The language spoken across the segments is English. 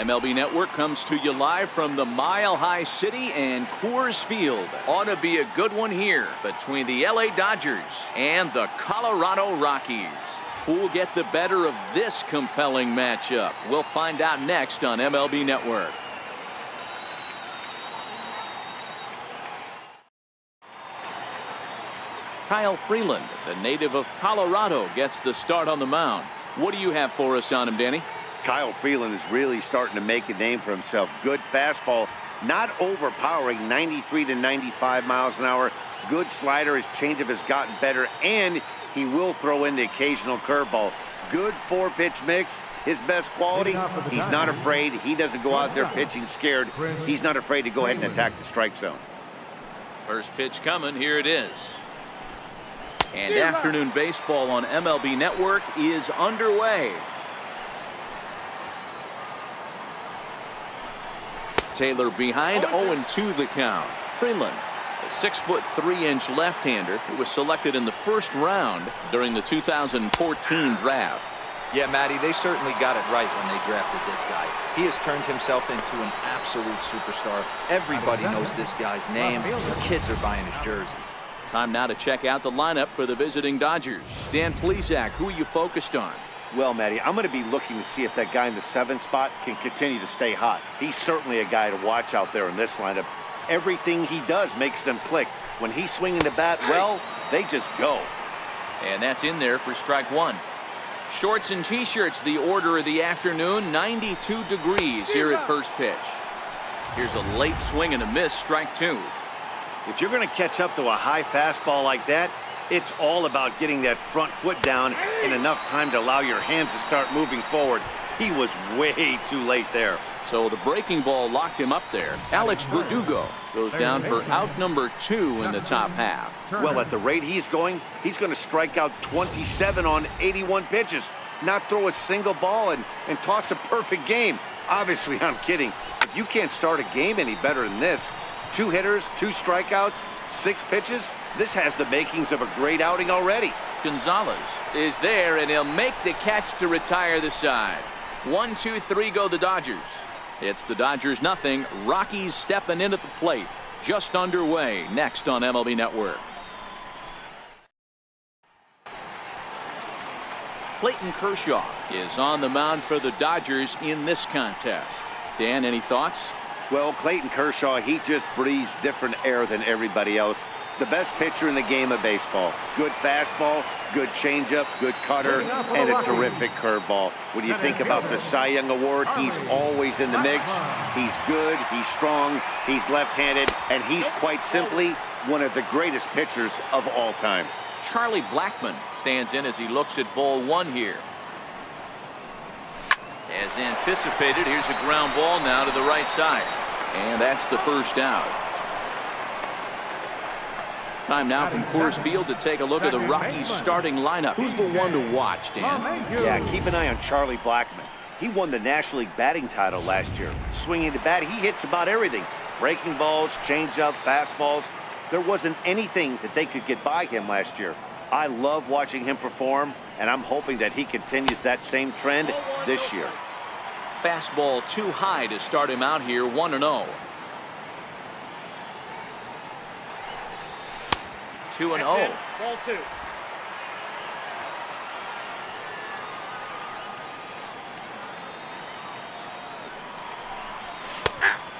MLB Network comes to you live from the Mile High City and Coors Field. Ought to be a good one here between the LA Dodgers and the Colorado Rockies. Who'll get the better of this compelling matchup? We'll find out next on MLB Network. Kyle Freeland, the native of Colorado, gets the start on the mound. What do you have for us on him, Danny? Kyle Freeland is really starting to make a name for himself. Good fastball, not overpowering, 93 to 95 miles an hour. Good slider. His changeup has gotten better, and he will throw in the occasional curveball. Good four-pitch mix. His best quality, he's not afraid. He doesn't go out there pitching scared. He's not afraid to go ahead and attack the strike zone. First pitch coming. Here it is. And afternoon baseball on MLB Network is underway. Taylor behind, 0-2 the count. Freeland, a 6'3" left-hander who was selected in the first round during the 2014 draft. Yeah, Matty, they certainly got it right when they drafted this guy. He has turned himself into an absolute superstar. Everybody knows this guy's name. The kids are buying his jerseys. Time now to check out the lineup for the visiting Dodgers. Dan Plesac, who are you focused on? Well, Matty, I'm going to be looking to see if that guy in the 7th spot can continue to stay hot. He's certainly a guy to watch out there in this lineup. Everything he does makes them click. When he's swinging the bat, well, they just go. And that's in there for strike one. Shorts and T-shirts, the order of the afternoon. 92 degrees here at first pitch. Here's a late swing and a miss, strike two. If you're going to catch up to a high fastball like that, it's all about getting that front foot down in enough time to allow your hands to start moving forward. He was way too late there. So the breaking ball locked him up there. Alex Verdugo goes down for out number 2 in the top half. Well, at the rate he's going to strike out 27 on 81 pitches, not throw a single ball and toss a perfect game. Obviously, I'm kidding. If you can't start a game any better than this, 2 hitters, 2 strikeouts, 6 pitches, this has the makings of a great outing already. Gonzalez is there, and he'll make the catch to retire the side. 1, 2, 3 go the Dodgers. It's the Dodgers nothing. Rockies stepping in at the plate. Just underway next on MLB Network. Clayton Kershaw is on the mound for the Dodgers in this contest. Dan, any thoughts? Well, Clayton Kershaw, he just breathes different air than everybody else. The best pitcher in the game of baseball. Good fastball, good changeup, good cutter, and a terrific curveball. When you think about the Cy Young Award, he's always in the mix. He's good, he's strong, he's left-handed, and he's quite simply one of the greatest pitchers of all time. Charlie Blackmon stands in as he looks at ball 1 here. As anticipated, here's a ground ball now to the right side. And that's the first out. Time now from Coors Field to take a look at the Rockies starting lineup. Who's the one to watch, Dan? Yeah, keep an eye on Charlie Blackmon. He won the National League batting title last year. Swinging the bat, he hits about everything. Breaking balls, changeup, fastballs. There wasn't anything that they could get by him last year. I love watching him perform, and I'm hoping that he continues that same trend this year. Fastball too high to start him out here, 1-0. 2-0. Ball 2.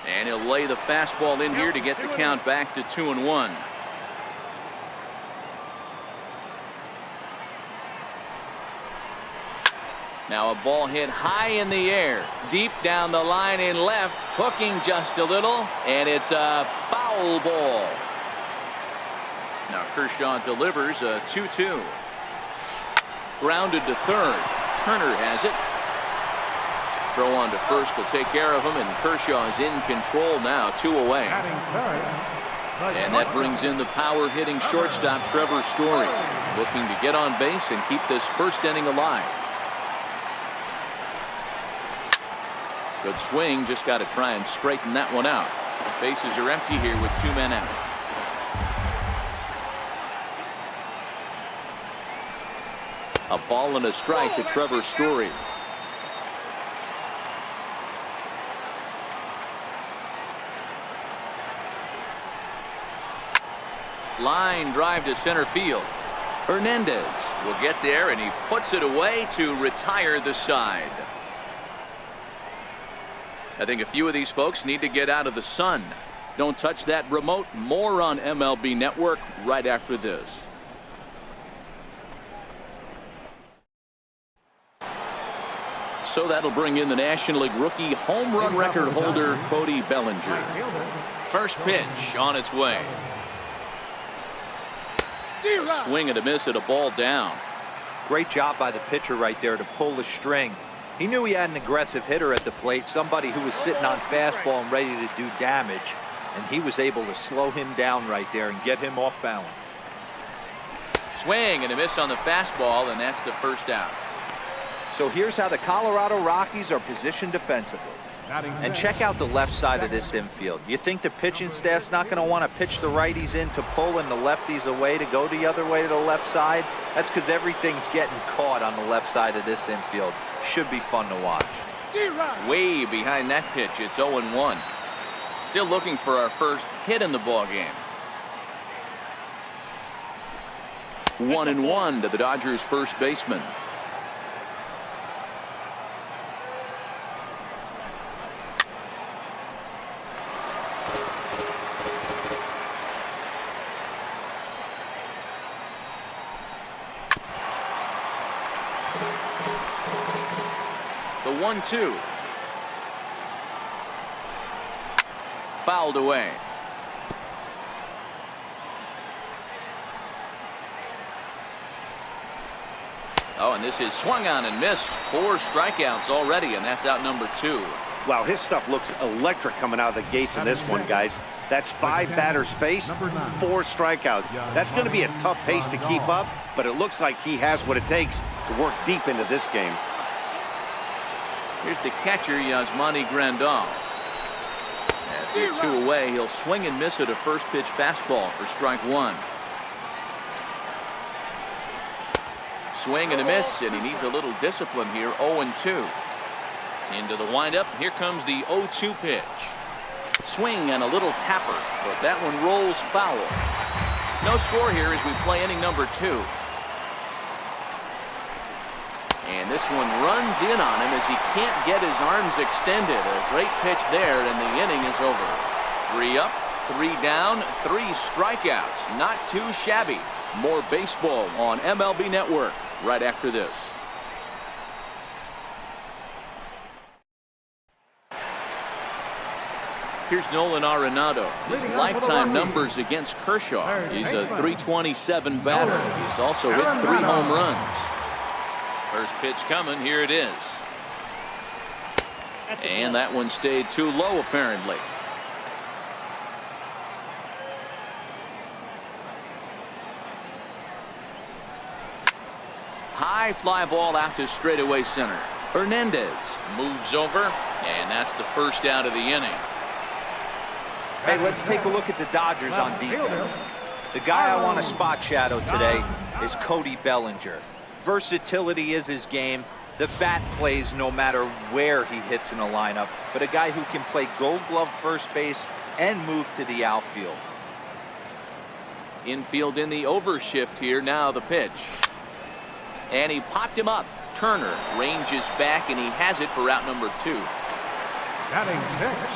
And he'll lay the fastball in here to get the count back to 2-1. Now a ball hit high in the air, deep down the line in left, hooking just a little, and it's a foul ball. Now Kershaw delivers a 2-2. Grounded to third. Turner has it. Throw on to first will take care of him, and Kershaw is in control now, 2 away. And that brings in the power-hitting shortstop Trevor Story, looking to get on base and keep this first inning alive. Good swing, just got to try and straighten that one out. Bases are empty here with 2 men out. A ball and a strike to Trevor Story. Line drive to center field. Hernandez will get there, and he puts it away to retire the side. I think a few of these folks need to get out of the sun. Don't touch that remote. More on MLB Network right after this. So that'll bring in the National League rookie home run record holder Cody Bellinger. First pitch on its way. A swing and a miss at a ball down. Great job by the pitcher right there to pull the string. He knew he had an aggressive hitter at the plate, somebody who was sitting on fastball and ready to do damage, and he was able to slow him down right there and get him off balance. Swing and a miss on the fastball, and that's the first out. So here's how the Colorado Rockies are positioned defensively. And check out the left side of this infield. You think the pitching staff's not going to want to pitch the righties in to pull and the lefties away to go the other way to the left side? That's because everything's getting caught on the left side of this infield. Should be fun to watch. Way behind that pitch. It's 0-1. Still looking for our first hit in the ball game. 1-1 to the Dodgers first baseman. The 1-2. Fouled away. Oh, and this is swung on and missed. 4 strikeouts already, and that's out number 2. Wow, his stuff looks electric coming out of the gates in this one, guys. That's 5 batters faced, 4 strikeouts. That's going to be a tough pace to keep up, but it looks like he has what it takes to work deep into this game. Here's the catcher, Yasmani Grandal. As the 2 away, he'll swing and miss at a first pitch fastball for strike 1. Swing and a miss, and he needs a little discipline here. 0-2. Into the windup. Here comes the 0-2 pitch. Swing and a little tapper, but that one rolls foul. No score here as we play inning number 2. And this one runs in on him as he can't get his arms extended. A great pitch there, and the inning is over. 3 up, 3 down, 3 strikeouts. Not too shabby. More baseball on MLB Network right after this. Here's Nolan Arenado. His lifetime numbers against Kershaw. He's a .327 batter. He's also hit 3 home runs. First pitch coming. Here it is. And that one stayed too low, apparently. High fly ball out to straightaway center. Hernandez moves over, and that's the first out of the inning. Hey, let's take a look at the Dodgers on defense. The guy I want to spot shadow today is Cody Bellinger. Versatility is his game. The bat plays no matter where he hits in a lineup, but a guy who can play Gold Glove first base and move to the outfield. Infield in the overshift here. Now the pitch. And he popped him up. Turner ranges back, and he has it for out number 2.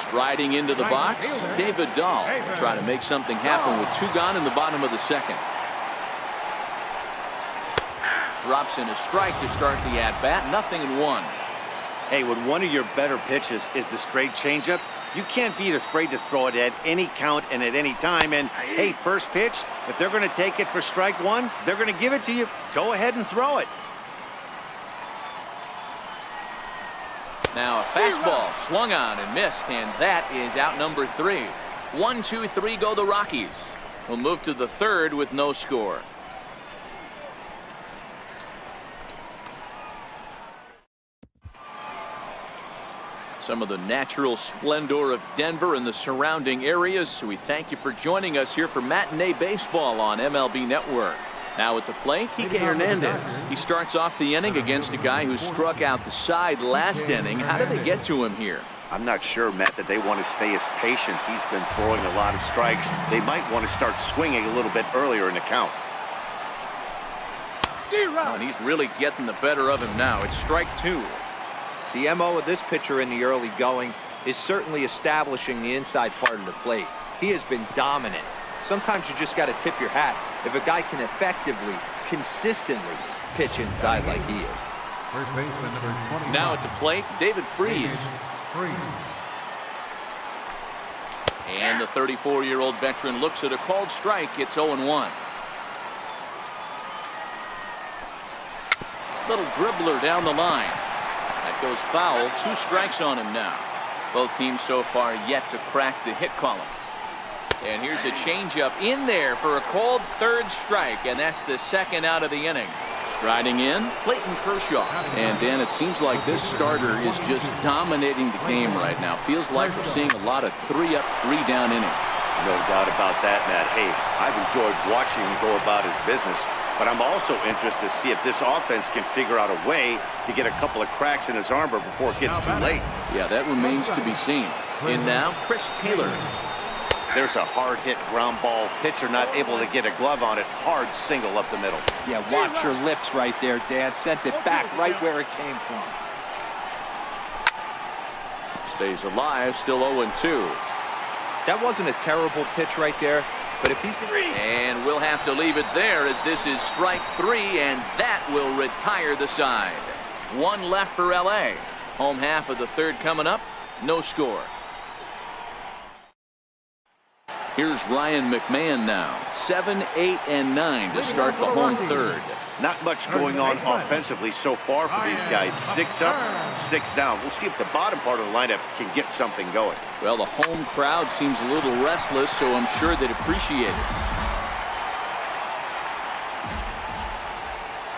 Striding into the box, David Dahl trying to make something happen with 2 gone in the bottom of the 2nd. Drops in a strike to start the at-bat. 0-1. Hey, when one of your better pitches is the straight changeup, you can't be afraid to throw it at any count and at any time. And hey, first pitch, if they're going to take it for strike 1, they're going to give it to you. Go ahead and throw it. Now a fastball swung on and missed, and that is out number 3. 1, 2, 3 go the Rockies. We'll move to the 3rd with no score. Some of the natural splendor of Denver and the surrounding areas. So we thank you for joining us here for Matinee Baseball on MLB Network. Now at the plate, Kike Hernandez. He starts off the inning against a guy who struck out the side last inning. How did they get to him here? I'm not sure, Matt, that they want to stay as patient. He's been throwing a lot of strikes. They might want to start swinging a little bit earlier in the count. And he's really getting the better of him now. It's strike two. The MO of this pitcher in the early going is certainly establishing the inside part of the plate. He has been dominant. Sometimes you just got to tip your hat if a guy can effectively, consistently pitch inside like he is. Now at the plate, David Freese. And the 34-year-old veteran looks at a called strike. It's 0-1. Little dribbler down the line. That goes foul. 2 strikes on him now. Both teams so far yet to crack the hit column. And here's a changeup in there for a called third strike, and that's the second out of the inning. Striding in, Clayton Kershaw. And Dan, it seems like this starter is just dominating the game right now. Feels like we're seeing a lot of 3-up, 3-down innings. No doubt about that, Matt. Hey, I've enjoyed watching him go about his business, but I'm also interested to see if this offense can figure out a way to get a couple of cracks in his armor before it gets too late. Yeah, that remains to be seen. And now, Chris Taylor. There's a hard hit ground ball. Pitcher not able to get a glove on it. Hard single up the middle. Yeah, watch your lips right there, Dan. Sent it back right where it came from. Stays alive, still 0-2. That wasn't a terrible pitch right there, but if he's... And we'll have to leave it there as this is strike 3, and that will retire the side. 1 left for LA. Home half of the third coming up. No score. Here's Ryan McMahon now. 7, 8, and 9 to start the home third. Not much going on offensively so far for these guys. 6 up, 6 down. We'll see if the bottom part of the lineup can get something going. Well, the home crowd seems a little restless, so I'm sure they'd appreciate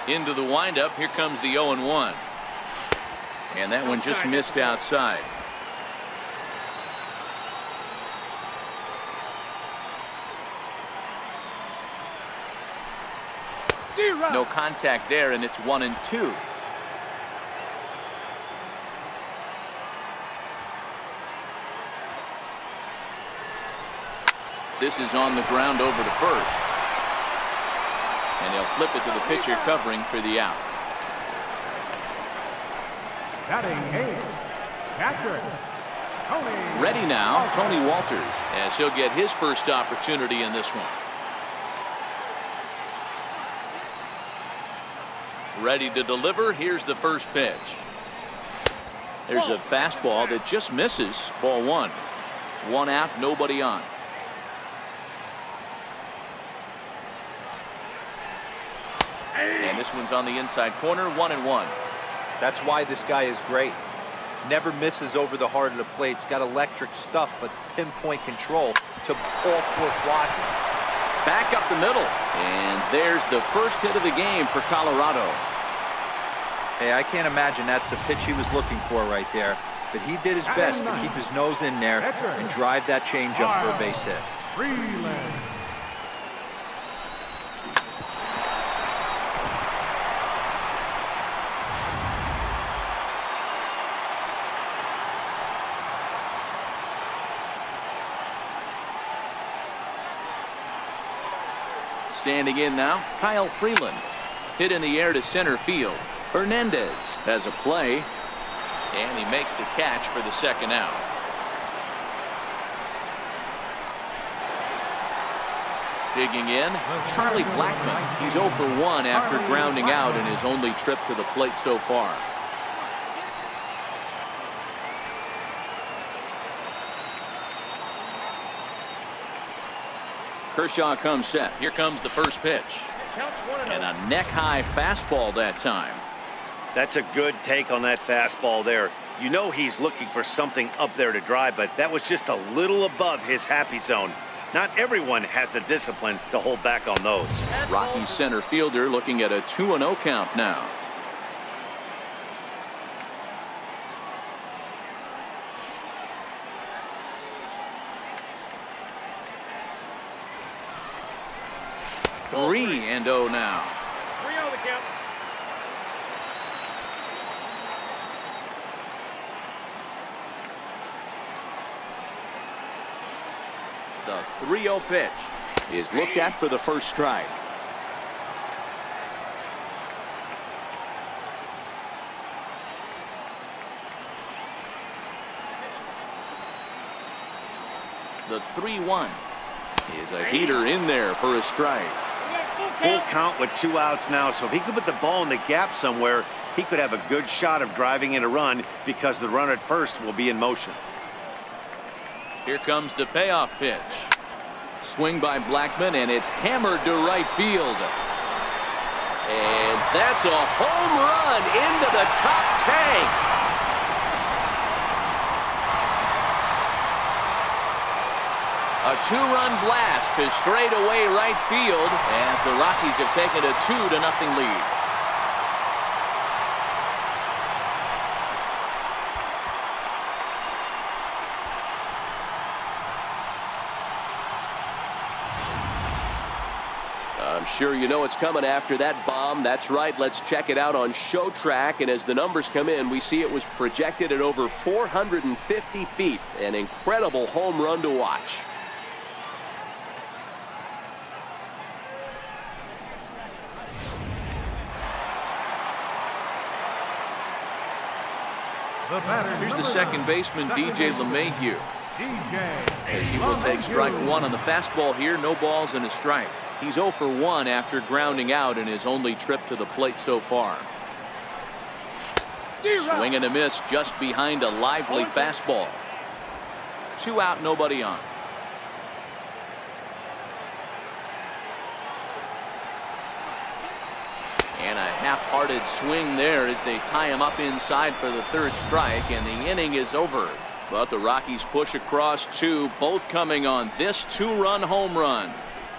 it. Into the windup, here comes the 0-1. And that one just missed outside. No contact there, and it's 1-2. This is on the ground over to first. And he'll flip it to the pitcher covering for the out. Ready now, Tony Walters, as he'll get his first opportunity in this one. Ready to deliver. Here's the first pitch. There's a fastball that just misses. Ball 1. 1 out, nobody on. And this one's on the inside corner. 1-1. That's why this guy is great. Never misses over the heart of the plate. He's got electric stuff, but pinpoint control to all 4 quadrants. Back up the middle, and there's the first hit of the game for Colorado. Hey, I can't imagine that's the pitch he was looking for right there, but he did his best to keep his nose in there and drive that changeup for a base hit. Standing in now, Kyle Freeland. Hit in the air to center field. Hernandez has a play, and he makes the catch for the second out. Digging in, Charlie Blackmon. He's 0 for 1 after grounding out in his only trip to the plate so far. Kershaw comes set. Here comes the first pitch. And a neck-high fastball that time. That's a good take on that fastball there. You know he's looking for something up there to drive, but that was just a little above his happy zone. Not everyone has the discipline to hold back on those. Rockies center fielder looking at a 2-0 count now. Three and 0 now. 3-0 the count. The 3-0 pitch is looked at for the first strike. The 3-1 is a heater in there for a strike. Full count with 2 outs now, so if he could put the ball in the gap somewhere, he could have a good shot of driving in a run because the runner at first will be in motion. Here comes the payoff pitch. Swing by Blackmon, and it's hammered to right field. And that's a home run into the top tank. A 2-run blast to straightaway right field, and the Rockies have taken a 2-0 lead. I'm sure you know it's coming after that bomb. That's right. Let's check it out on Show Track. And as the numbers come in, we see it was projected at over 450 feet. An incredible home run to watch. Here's the second baseman, DJ LeMahieu. As he will take strike 1 on the fastball here. No balls and a strike. He's 0 for 1 after grounding out in his only trip to the plate so far. Swing and a miss just behind a lively fastball. 2 out, nobody on. And a half-hearted swing there as they tie him up inside for the 3rd strike, and the inning is over. But the Rockies push across 2, both coming on this 2-run home run.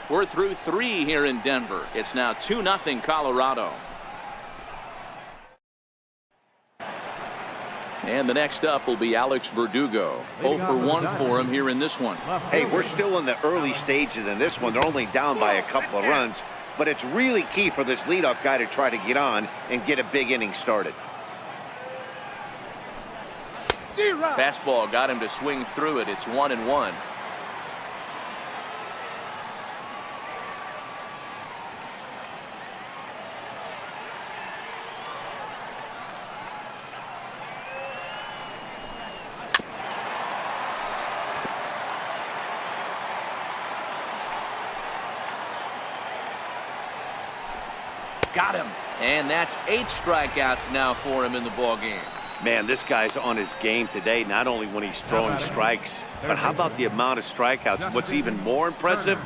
We're through 3 here in Denver. It's now 2-0 Colorado. And the next up will be Alex Verdugo. 0 for 1 for him here in this one. Hey, we're still in the early stages in this one. They're only down by a couple of runs, but it's really key for this leadoff guy to try to get on and get a big inning started. Fastball got him to swing through it. It's 1-1. Got him. And that's 8 strikeouts now for him in the ball game. Man, this guy's on his game today, not only when he's throwing strikes, but how about the amount of strikeouts? What's even more impressive,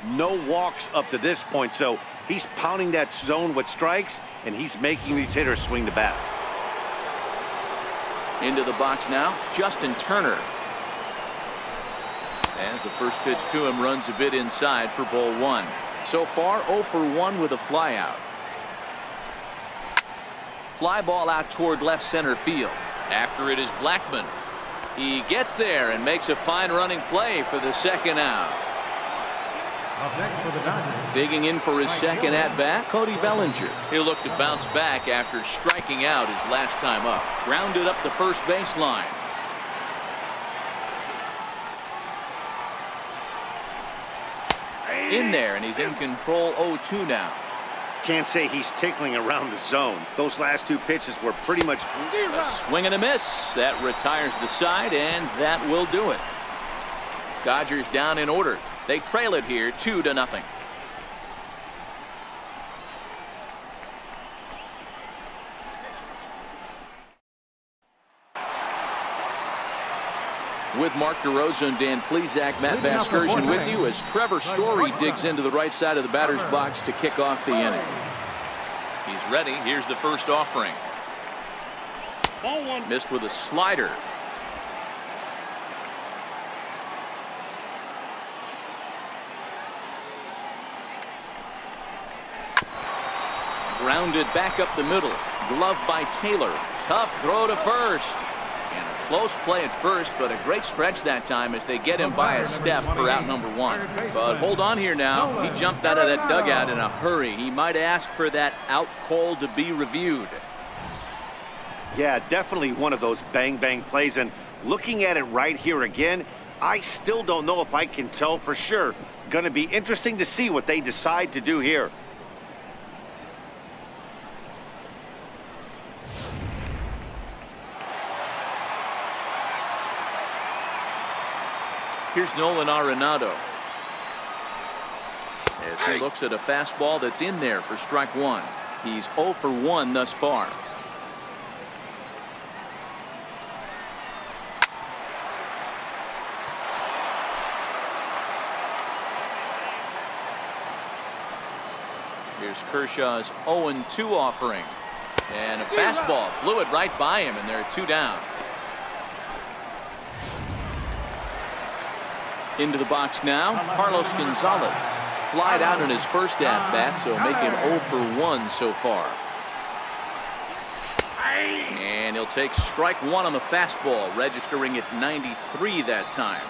no walks up to this point. So he's pounding that zone with strikes, and he's making these hitters swing the bat. Into the box now, Justin Turner. As the first pitch to him runs a bit inside for ball 1. So far, 0 for 1 with a flyout. Fly ball out toward left center field. After it is Blackmon. He gets there and makes a fine running play for the 2nd out. Digging in for his 2nd at bat, Cody Bellinger. He'll look to bounce back after striking out his last time up. Grounded up the first baseline. In there, and he's in control. 0-2 now. Can't say he's tickling around the zone. Those last 2 pitches were pretty much a swing and a miss. That retires the side, and that will do it. Dodgers down in order. They trail it here 2-0. With Mark DeRosa and Dan Plesac, Matt Vasgersian with you as Trevor Story digs into the right side of the batter's box to kick off the inning. He's ready. Here's the first offering. Missed with a slider. Grounded back up the middle. Glove by Taylor. Tough throw to first. And a close play at first, but a great stretch that time as they get him by a step for out number 1. But hold on here now. He jumped out of that dugout in a hurry. He might ask for that out call to be reviewed. Yeah, definitely one of those bang-bang plays. And looking at it right here again, I still don't know if I can tell for sure. Going to be interesting to see what they decide to do here. Here's Nolan Arenado. As he looks at a fastball that's in there for strike one. He's 0 for 1 thus far. Here's Kershaw's 0-2 offering. And a fastball blew it right by him, and there are 2 down. Into the box now, Carlos Gonzalez. Flied out in his first at-bat, so making 0 for 1 so far. And he'll take strike one on the fastball, registering at 93 that time.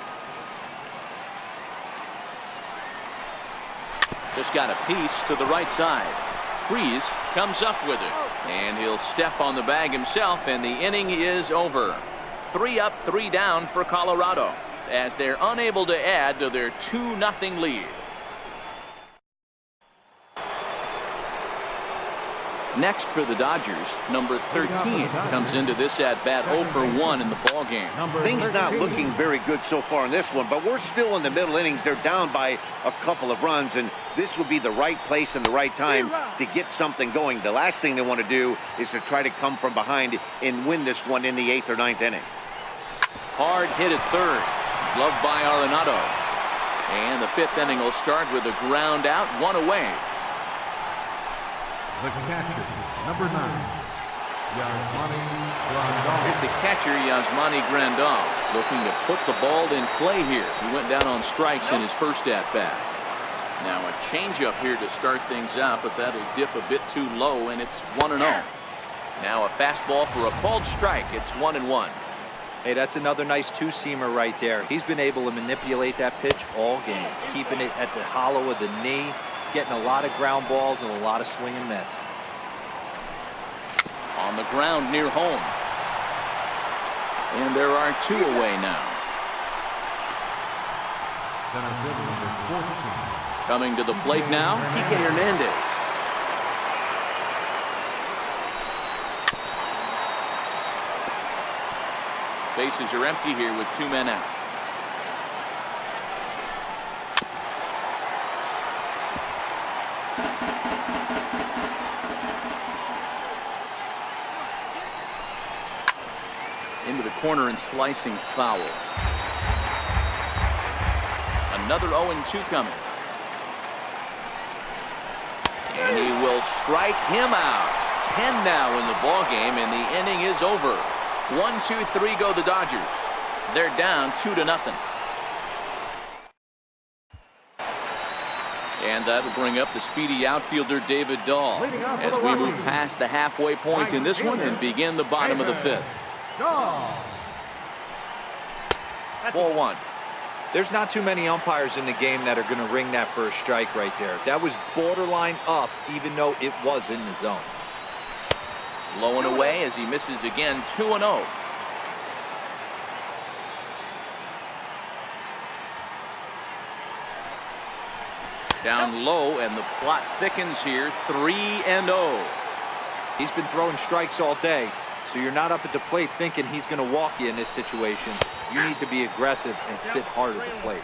Just got a piece to the right side. Freeze comes up with it, and he'll step on the bag himself, and the inning is over. 3 up, 3 down for Colorado, as they're unable to add to their 2-0 lead. Next for the Dodgers, number 13 comes into this at-bat 0 for 1 in the ballgame. Things not looking very good so far in this one, but we're still in the middle innings. They're down by a couple of runs, and this would be the right place and the right time to get something going. The last thing they want to do is to try to come from behind and win this one in the 8th or 9th inning. Hard hit at third, gloved by Arenado. And the 5th inning will start with a ground out, 1 away. The catcher, number 9, Yasmani Grandal. Here's the catcher, Yasmani Grandal, looking to put the ball in play here. He went down on strikes in his first at-bat. Now a changeup here to start things out, but that'll dip a bit too low, and it's 1-0. Now a fastball for a called strike. It's 1-1. Hey, that's another nice two-seamer right there. He's been able to manipulate that pitch all game, keeping it at the hollow of the knee, getting a lot of ground balls and a lot of swing and miss. On the ground near home. And there are 2 away now. Coming to the plate now, Kike Hernandez. Bases are empty here with 2 men out. Into the corner and slicing foul. Another 0-2 coming. And he will strike him out. 10 now in the ball game, and the inning is over. 1, 2, 3 go the Dodgers. They're down 2-0. And that'll bring up the speedy outfielder David Dahl as we move past the halfway point in this one and begin the bottom of the 5th. 4-1. There's not too many umpires in the game that are going to ring that first strike right there. That was borderline up, even though it was in the zone. Low and away as he misses again. 2-0. Down low, and the plot thickens here. 3-0. He's been throwing strikes all day, so you're not up at the plate thinking he's going to walk you in this situation. You need to be aggressive and sit hard at the plate.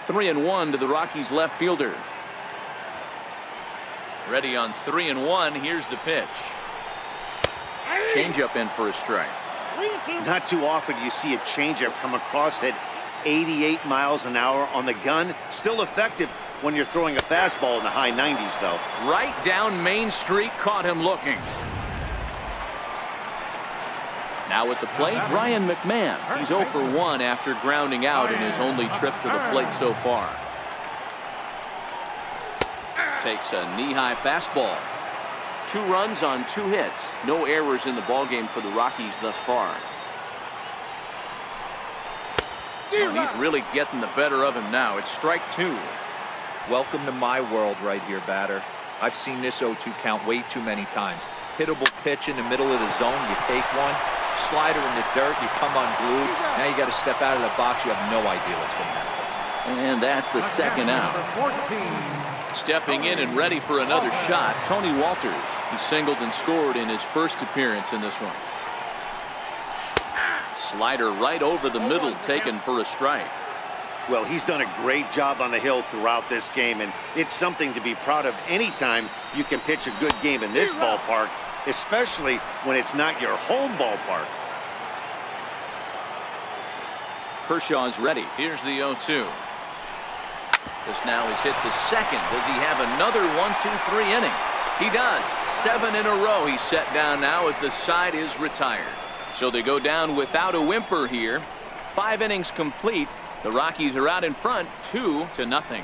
3-1 to the Rockies left fielder. Ready on 3-1. Here's the pitch. Changeup in for a strike. Not too often you see a changeup come across at 88 miles an hour on the gun. Still effective when you're throwing a fastball in the high 90s, though. Right down Main Street, caught him looking. Now at the plate, Ryan McMahon. He's 0 for 1 after grounding out in his only trip to the plate so far. Takes a knee-high fastball. 2 runs on 2 hits. No errors in the ballgame for the Rockies thus far. Oh, he's really getting the better of him now. It's strike 2. Welcome to my world right here, batter. I've seen this 0-2 count way too many times. Hittable pitch in the middle of the zone, you take one, Slider in the dirt, you come unglued. Now you got to step out of the box. You have no idea what's going to happen. And that's the second out. Stepping in and ready for another shot, Tony Walters. He singled and scored in his first appearance in this one. Slider right over the middle, taken for a strike. Well, he's done a great job on the hill throughout this game, and it's something to be proud of anytime you can pitch a good game in this ballpark, especially when it's not your home ballpark. Kershaw's ready. Here's the 0-2. This now is hit to second. Does he have another 1-2-3 inning? He does. 7 in a row he's set down now as the side is retired. So they go down without a whimper here. 5 innings complete. The Rockies are out in front 2-0.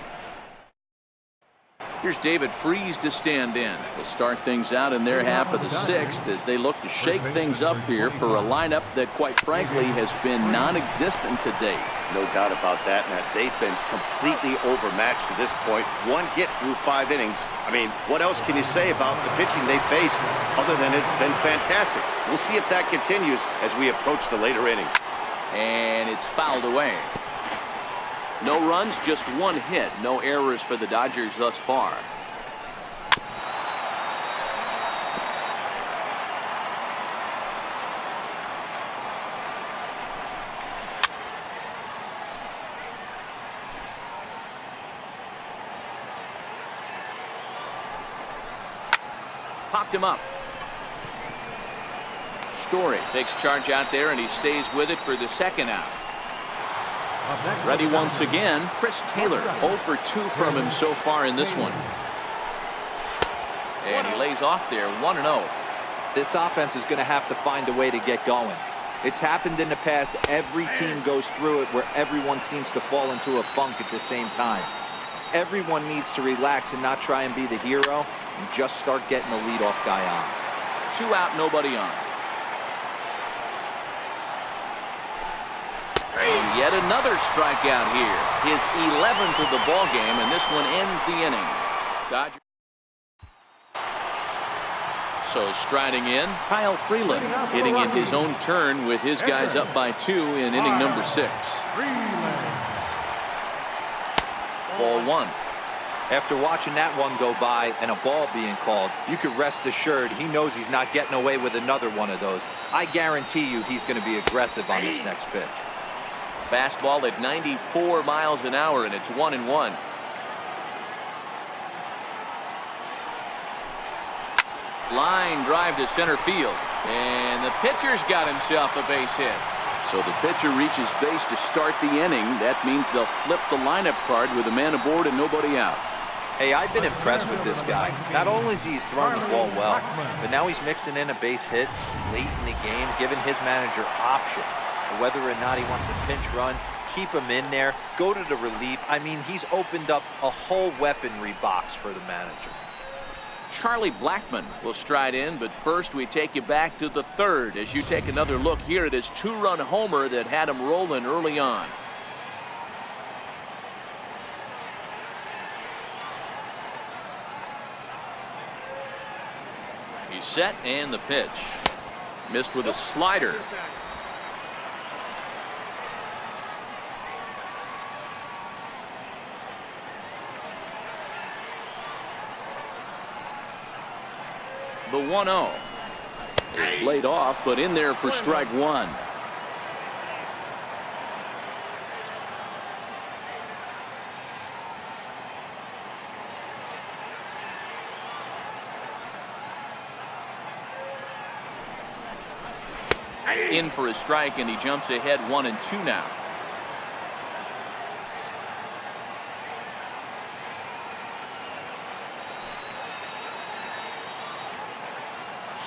Here's David Freese to stand in. They'll start things out in their half of the 6th as they look to shake things up here for a lineup that quite frankly has been non-existent to date. No doubt about that, Matt. They've been completely overmatched to this point. 1 hit through 5 innings. I mean, what else can you say about the pitching they faced other than it's been fantastic? We'll see if that continues as we approach the later inning. And it's fouled away. No runs, just 1 hit. No errors for the Dodgers thus far. Popped him up. Story takes charge out there, and he stays with it for the second out. Ready once again, Chris Taylor. 0 for 2 from him so far in this one. And he lays off there, 1-0. This offense is going to have to find a way to get going. It's happened in the past. Every team goes through it where everyone seems to fall into a funk at the same time. Everyone needs to relax and not try and be the hero and just start getting the leadoff guy on. 2 out, nobody on. And yet another strikeout here. His 11th of the ball game, and this one ends the inning. Dodgers. So striding in, Kyle Freeland hitting in his own turn with his guys up by 2 in inning number 6. Ball 1. After watching that one go by and a ball being called, you could rest assured he knows he's not getting away with another one of those. I guarantee you he's going to be aggressive on this next pitch. Fastball at 94 miles an hour, and it's 1-1. Line drive to center field, and the pitcher's got himself a base hit. So the pitcher reaches base to start the inning. That means they'll flip the lineup card with a man aboard and nobody out. Hey, I've been impressed with this guy. Not only is he throwing the ball well, but now he's mixing in a base hit late in the game, giving his manager options. Whether or not he wants to pinch run, keep him in there, go to the relief. I mean, he's opened up a whole weaponry box for the manager. Charlie Blackmon will stride in, but first we take you back to the 3rd as you take another look here at his 2-run homer that had him rolling early on. He's set, and the pitch. Missed with a slider. The 1-0 is laid off, but in there for strike 1. In for a strike, and he jumps ahead 1-2 now.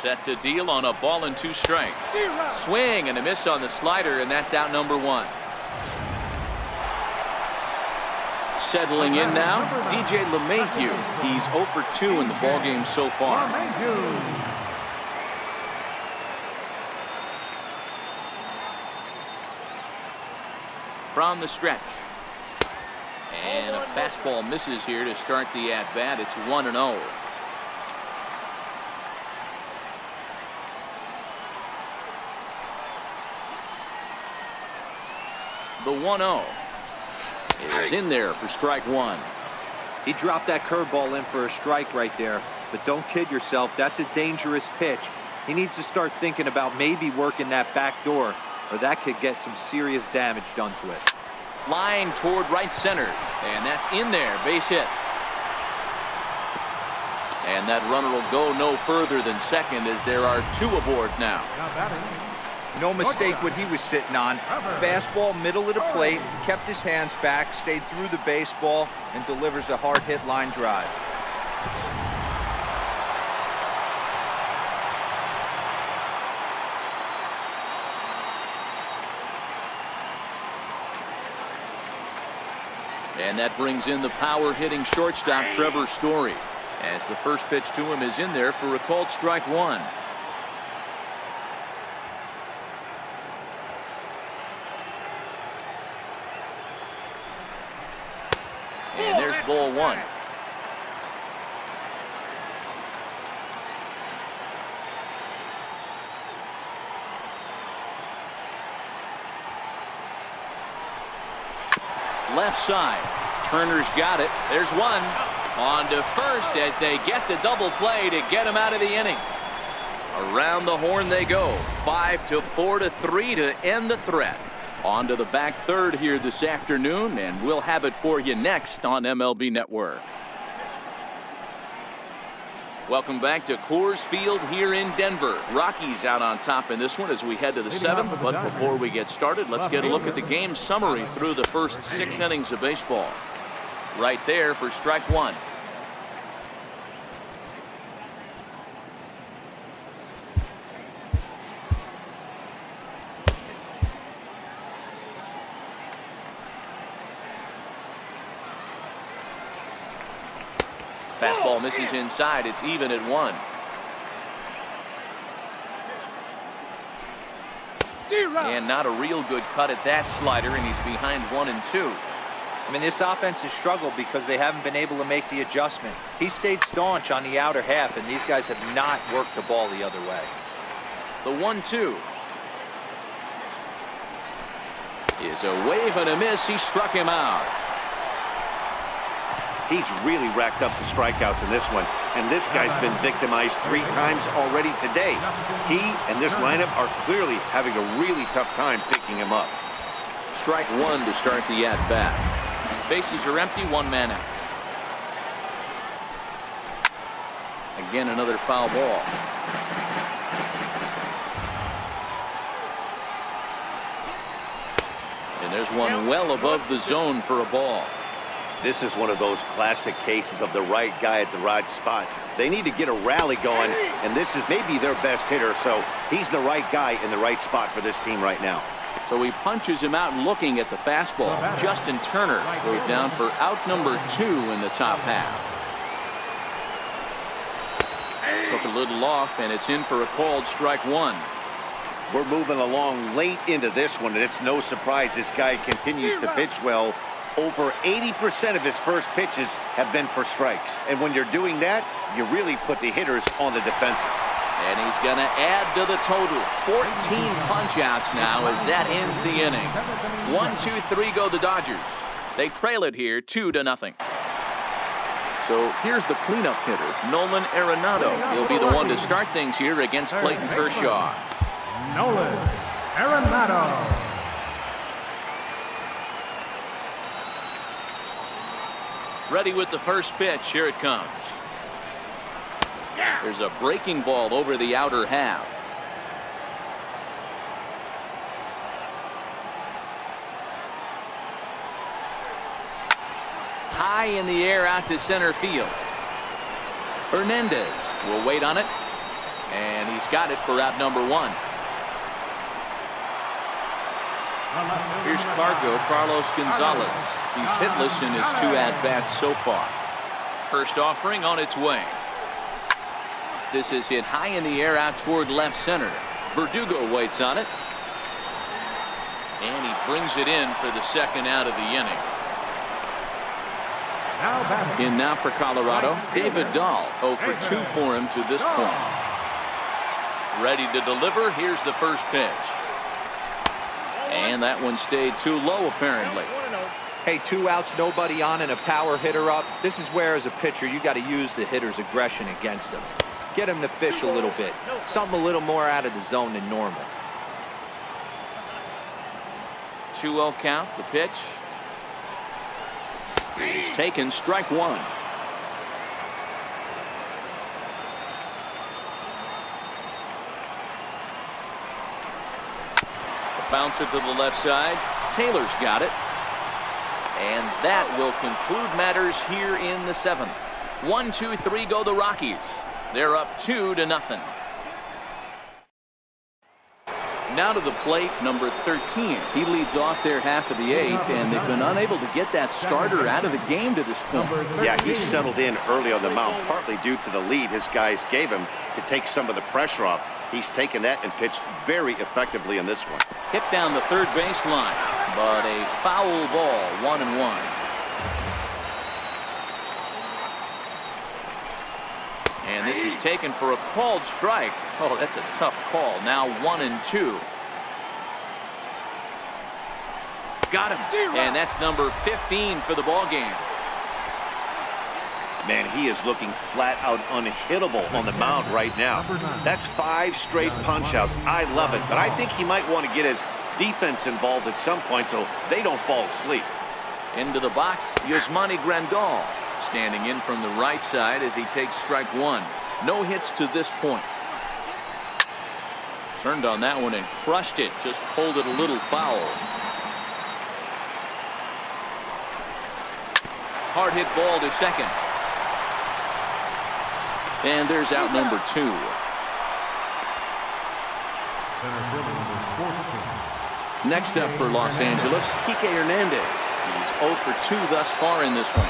Set to deal on a ball and 2 strikes. Swing and a miss on the slider, and that's out number 1. Settling in now, DJ LeMahieu. He's 0 for 2 in the ballgame so far. From the stretch. And a fastball misses here to start the at-bat. It's 1-0. The 1-0 is in there for strike one. He dropped that curveball in for a strike right there. But don't kid yourself, that's a dangerous pitch. He needs to start thinking about maybe working that back door, or that could get some serious damage done to it. Line toward right center, and that's in there, base hit. And that runner will go no further than second as there are two aboard now. No mistake what he was sitting on. Fastball, middle of the plate, kept his hands back, stayed through the baseball, and delivers a hard hit line drive. And that brings in the power-hitting shortstop, Trevor Story, as the first pitch to him is in there for a called strike one. And there's ball one. Left side. Turner's got it. There's one. On to first as they get the double play to get him out of the inning. Around the horn they go. 5-4-3 to end the threat. On to the back third here this afternoon, and we'll have it for you next on MLB Network. Welcome back to Coors Field here in Denver. Rockies out on top in this one as we head to the seventh. But before we get started, let's get a look at the game summary through the first 6 innings of baseball. Right there for strike one. Fastball misses inside. It's even at 1. And not a real good cut at that slider, and he's behind 1 and 2. I mean, this offense has struggled because they haven't been able to make the adjustment. He stayed staunch on the outer half, and these guys have not worked the ball the other way. The 1-2 is a wave and a miss. He struck him out. He's really racked up the strikeouts in this one, and this guy's been victimized 3 times already today. He and this lineup are clearly having a really tough time picking him up. Strike one to start the at-bat. Bases are empty, 1 man out. Again, another foul ball. And there's one well above the zone for a ball. This is one of those classic cases of the right guy at the right spot. They need to get a rally going, and this is maybe their best hitter, so he's the right guy in the right spot for this team right now. So he punches him out looking at the fastball. Justin Turner goes down for out number 2 in the top half. Took a little off, and it's in for a called strike one. We're moving along late into this one, and it's no surprise this guy continues to pitch well. Over 80% of his first pitches have been for strikes. And when you're doing that, you really put the hitters on the defensive. And he's going to add to the total. 14 punch-outs now as that ends the inning. 1-2-3 go the Dodgers. They trail it here 2-0. So here's the cleanup hitter, Nolan Arenado. He'll be the one to start things here against Clayton Kershaw. Nolan Arenado. Ready with the first pitch. Here it comes. There's a breaking ball over the outer half. High in the air out to center field. Hernandez will wait on it. And he's got it for out number 1. Here's Carlos Gonzalez. He's hitless in his 2 at-bats so far. First offering on its way. This is hit high in the air out toward left center. Verdugo waits on it. And he brings it in for the second out of the inning. In now for Colorado, David Dahl, 0 for 2 for him to this point. Ready to deliver. Here's the first pitch. And that one stayed too low, apparently. Hey, 2 outs, nobody on, and a power hitter up. This is where, as a pitcher, you got to use the hitter's aggression against him. Get him to fish a little bit. Something a little more out of the zone than normal. 2-0 count, the pitch. He's taken strike 1. Bouncer to the left side. Taylor's got it. And that will conclude matters here in the 7th. 1-2-3 go the Rockies. They're up 2-0. Now to the plate, number 13. He leads off their half of the 8th, and they've been unable to get that starter out of the game to this point. Yeah, he settled in early on the mound, partly due to the lead his guys gave him to take some of the pressure off. He's taken that and pitched very effectively in this one. Hit down the third baseline, but a foul ball, 1-1. And this is taken for a called strike. Oh, that's a tough call. Now 1-2. Got him. And that's number 15 for the ball game. Man, he is looking flat out unhittable on the mound right now. That's 5 straight punch-outs. I love it, but I think he might want to get his defense involved at some point so they don't fall asleep. Into the box, Yasmani Grandal standing in from the right side as he takes strike 1. No hits to this point. Turned on that one and crushed it. Just pulled it a little foul. Hard hit ball to second. And there's out number 2. Next up for Los Angeles, Kike Hernandez. He's 0 for 2 thus far in this one.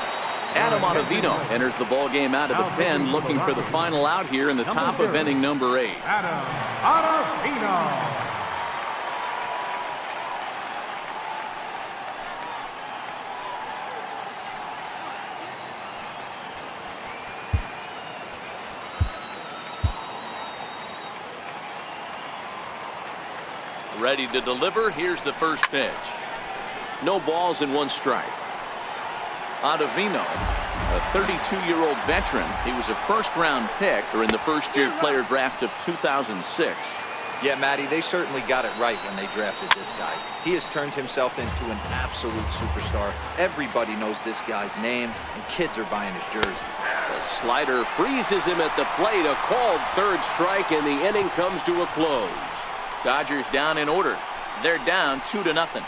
Adam Ottavino enters the ball game out of the pen, looking for the final out here in the top of inning number 8. Adam Ottavino. Ready to deliver. Here's the first pitch. No balls and 1 strike. Ottavino, a 32-year-old veteran. He was a first-round pick in the first-year player draft of 2006. Yeah, Matty, they certainly got it right when they drafted this guy. He has turned himself into an absolute superstar. Everybody knows this guy's name, and kids are buying his jerseys. The slider freezes him at the plate. A called third strike, and the inning comes to a close. Dodgers down in order. They're down 2-0.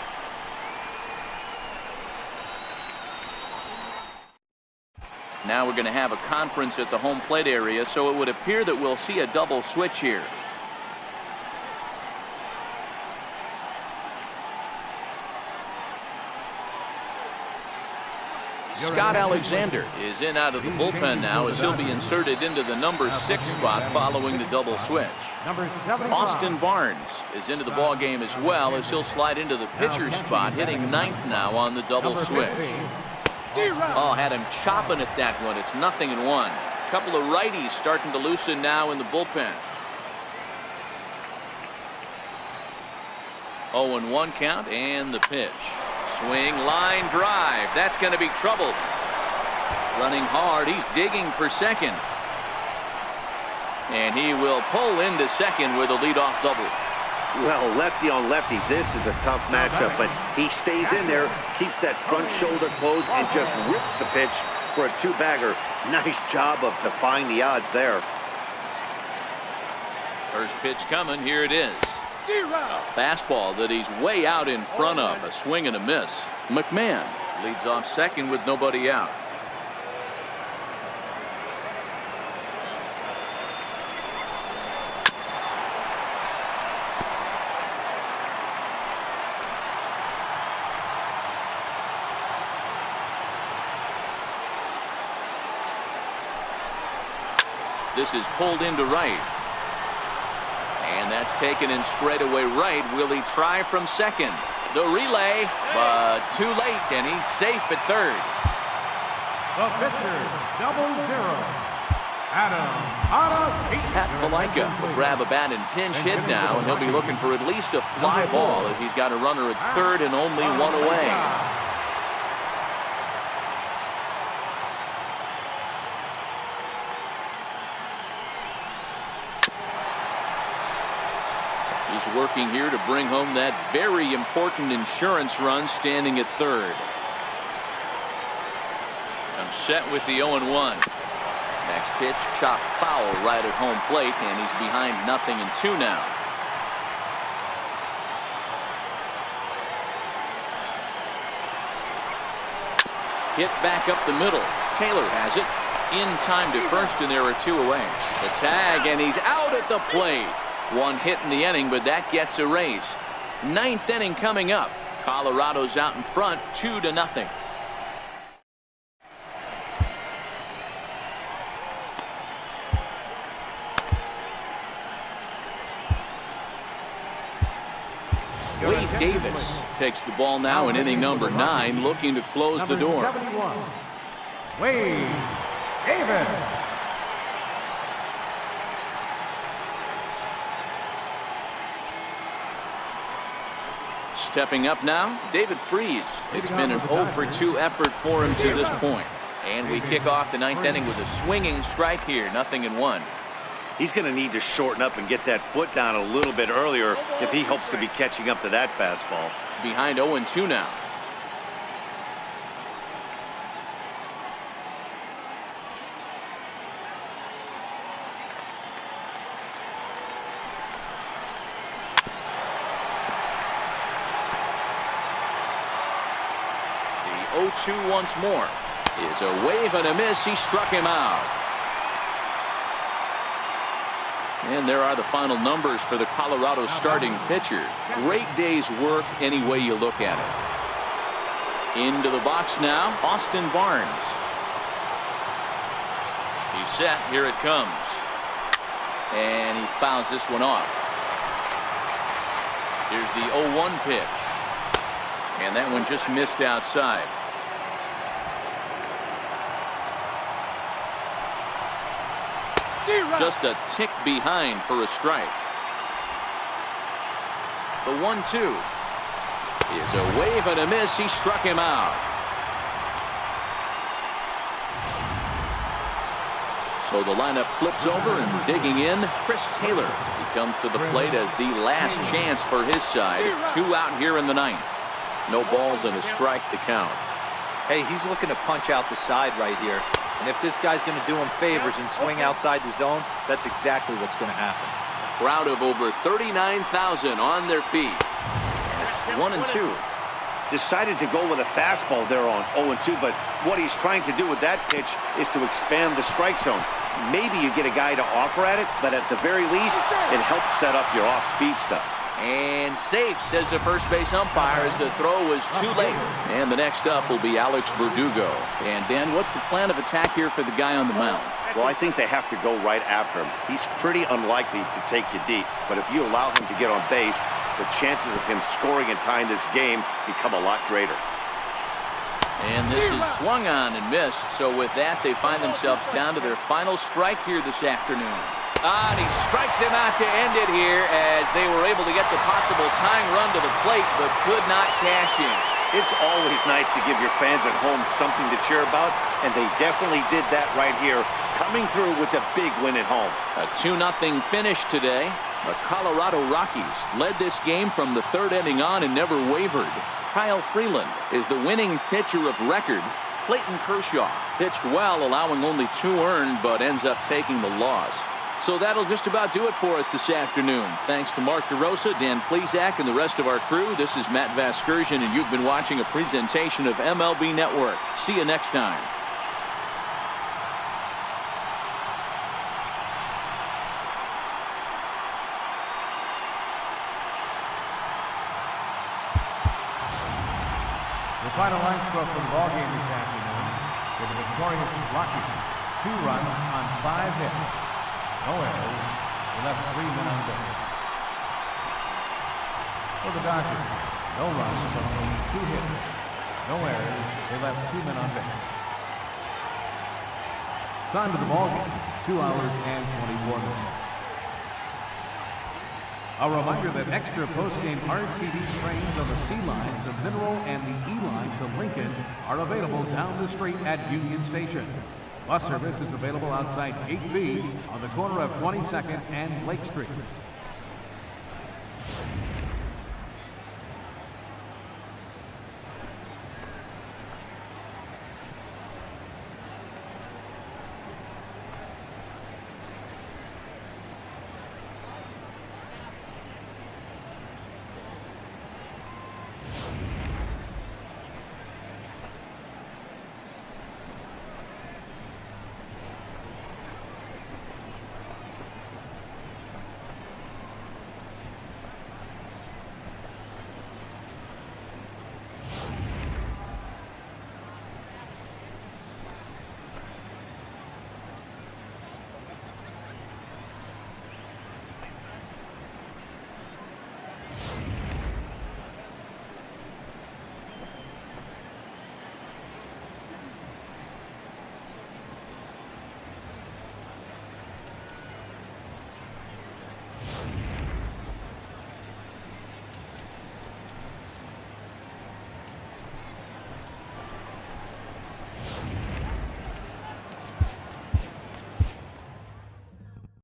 Now we're going to have a conference at the home plate area, so it would appear that we'll see a double switch here. Scott Alexander is in out of the bullpen now as he'll be inserted into the number 6 spot following the double switch. Austin Barnes is into the ball game as well as he'll slide into the pitcher's spot, hitting 9th now on the double switch. Oh, had him chopping at that one. It's 0-1. A couple of righties starting to loosen now in the bullpen. 0-1 count and the pitch. Swing, line drive. That's going to be trouble. Running hard. He's digging for second. And he will pull into second with a leadoff double. Well, lefty on lefty, this is a tough matchup, but he stays in there, keeps that front shoulder closed, and just rips the pitch for a 2-bagger. Nice job of defying the odds there. First pitch coming. Here it is. A fastball that he's way out in front of. A swing and a miss. McMahon leads off second with nobody out. This is pulled into right. And that's taken in straightaway right. Will he try from second? The relay, but too late, and he's safe at third. The pitcher, 0-0. Pat Valaika will grab a bat and pinch hit now, and he'll be looking for at least a fly ball as he's got a runner at third and only one away. He's working here to bring home that very important insurance run, standing at third. I'm set with the 0-1. Next pitch, chopped foul right at home plate, and he's behind 0-2 now. Hit back up the middle. Taylor has it. In time to first, and there are two away. The tag, and he's out at the plate. One hit in the inning, but that gets erased. Ninth inning coming up. Colorado's out in front, 2-0. Wade Davis takes the ball now in inning number 9, looking to close the door. Wade Davis. Stepping up now, David Freese. It's been an 0-for-2 effort for him to this point. And we kick off the 9th inning with a swinging strike here, 0-1. He's going to need to shorten up and get that foot down a little bit earlier if he hopes to be catching up to that fastball. Behind 0-2 now. The 0-2 once more. Is a wave and a miss. He struck him out. And there are the final numbers for the Colorado starting pitcher. Great day's work any way you look at it. Into the box now, Austin Barnes. He's set. Here it comes. And he fouls this one off. Here's the 0-1 pitch. And that one just missed outside. Just a tick behind for a strike. The 1-2 is a wave and a miss. He struck him out. So the lineup flips over, and digging in, Chris Taylor. He comes to the plate as the last chance for his side. 2 out here in the 9th. No balls and a strike to count. Hey, he's looking to punch out the side right here. And if this guy's going to do him favors and swing outside the zone, that's exactly what's going to happen. Crowd of over 39,000 on their feet. And it's 1-2. Decided to go with a fastball there on 0-2, but what he's trying to do with that pitch is to expand the strike zone. Maybe you get a guy to offer at it, but at the very least, it helps set up your off-speed stuff. And safe, says the first base umpire, as the throw was too late. And the next up will be Alex Verdugo. And Ben, what's the plan of attack here for the guy on the mound? Well, I think they have to go right after him. He's pretty unlikely to take you deep, but if you allow him to get on base, the chances of him scoring and tying this game become a lot greater. And this is swung on and missed. So with that, they find themselves down to their final strike here this afternoon. And he strikes him out to end it here, as they were able to get the possible tying run to the plate, but could not cash in. It's always nice to give your fans at home something to cheer about, and they definitely did that right here, coming through with a big win at home. A 2-0 finish today. The Colorado Rockies led this game from the 3rd inning on and never wavered. Kyle Freeland is the winning pitcher of record. Clayton Kershaw pitched well, allowing only 2 earned, but ends up taking the loss. So that'll just about do it for us this afternoon. Thanks to Mark DeRosa, Dan Plesac, and the rest of our crew. This is Matt Vasgersian, and you've been watching a presentation of MLB Network. See you next time. The final line score for the ballgame this afternoon with the victorious Rockies. 2 runs on 5 hits. No errors. They left 3 men on base. For the Dodgers, no runs, but only 2 hits. No errors. They left 2 men on base. Time to the ballgame. 2 hours and 24 minutes. A reminder that extra post-game RTD trains on the C lines of Mineral and the E lines of Lincoln are available down the street at Union Station. Bus service is available outside Gate B on the corner of 22nd and Lake Street.